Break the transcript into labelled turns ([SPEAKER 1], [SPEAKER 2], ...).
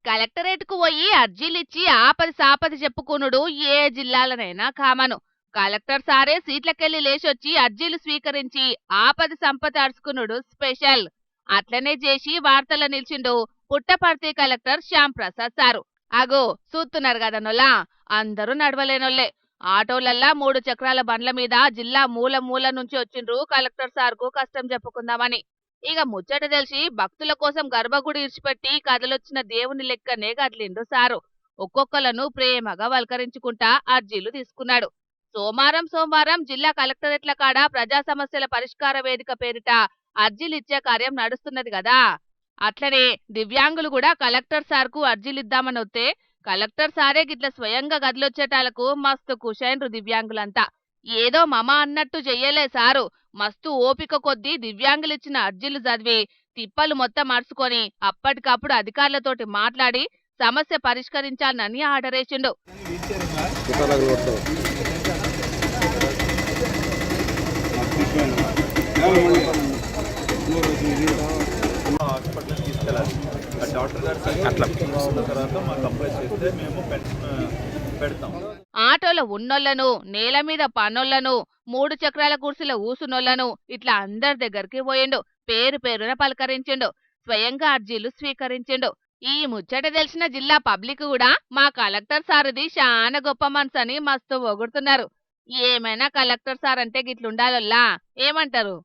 [SPEAKER 1] Collectorate కు పోయి అర్జీలిచ్చి ఆపది సాపది చెప్పుకునుడు ఏ జిల్లాలనైనా common. Collector సారే సీట్లకెళ్లి లేచొచ్చి అర్జీలు స్వీకరించి ఆపది సంపద అరుచుకునుడు స్పెషల్. అట్లనే చేసి వార్తల నిలిచిండు పుట్టపర్తి కలెక్టర్ శ్యామ్ ప్రసాద్ సారు. అగో చూస్తున్నారు కదా నొల్లా, అందరూ నడవలేనోళ్లే. ఆటోలల్లా 3 చక్రాల బండ్ల మీద జిల్లా మూల మూల నుంచి వచ్చిండ్రు కలెక్టర్ సార్కు కష్టం చెప్పుకుందామని. ఇక ముచ్చట తెలిసి భక్తుల కోసం గర్భగుడి ఇడిచిపెట్టి కదలొచ్చిన దేవుని లెక్కనే కదిలిండు సారు. ఒక్కొక్కలను ప్రేమగా వల్కరించుకుంటా అర్జీలు తీసుకున్నాడు. సోమవారం జిల్లా కలెక్టరేట్ల కాడ ప్రజా సమస్యల పరిష్కార వేదిక పేరిట అర్జీలిచ్చే కార్యం నడుస్తున్నది కదా. అట్లనే దివ్యాంగులు కూడా కలెక్టర్ సార్కు అర్జీలిద్దామని వస్తే కలెక్టర్ సారే గిట్ల స్వయంగా గదిలొచ్చేటాలకు మస్తు ఖుషైండ్రు దివ్యాంగులంతా. ఏదో మమ అన్నట్టు చెయ్యలే సారు, మస్తు ఓపిక కొద్దీ దివ్యాంగులిచ్చిన అర్జీలు చదివి తిప్పలు మొత్తం మర్చుకొని అప్పటికప్పుడు అధికారులతోటి మాట్లాడి సమస్య పరిష్కరించాలని ఆర్డరేసిండు.
[SPEAKER 2] హాస్పిటల్ తీసుకెళ్ళాలి. ఆ డాక్టర్ గారు తర్వాత మాకు అప్లై చేస్తే మేము పెడతాం.
[SPEAKER 1] ఆటోలో ఉన్నోళ్లను, నేల మీద పనోళ్లను, 3 చక్రాల కుర్చీల ఊసునోళ్లను ఇట్లా అందరి దగ్గరికి పోయిండు. పేరు పేరున పలకరించిండు. స్వయంగా అర్జీలు స్వీకరించిండు. ఈ ముచ్చట తెలిసిన జిల్లా పబ్లిక్ కూడా మా కలెక్టర్ సారుది చాలా గొప్ప మనసని మస్తు పొగుడుతున్నారు. ఏమైనా కలెక్టర్ సార్ అంటే గిట్లుండాలొల్లా, ఏమంటారు?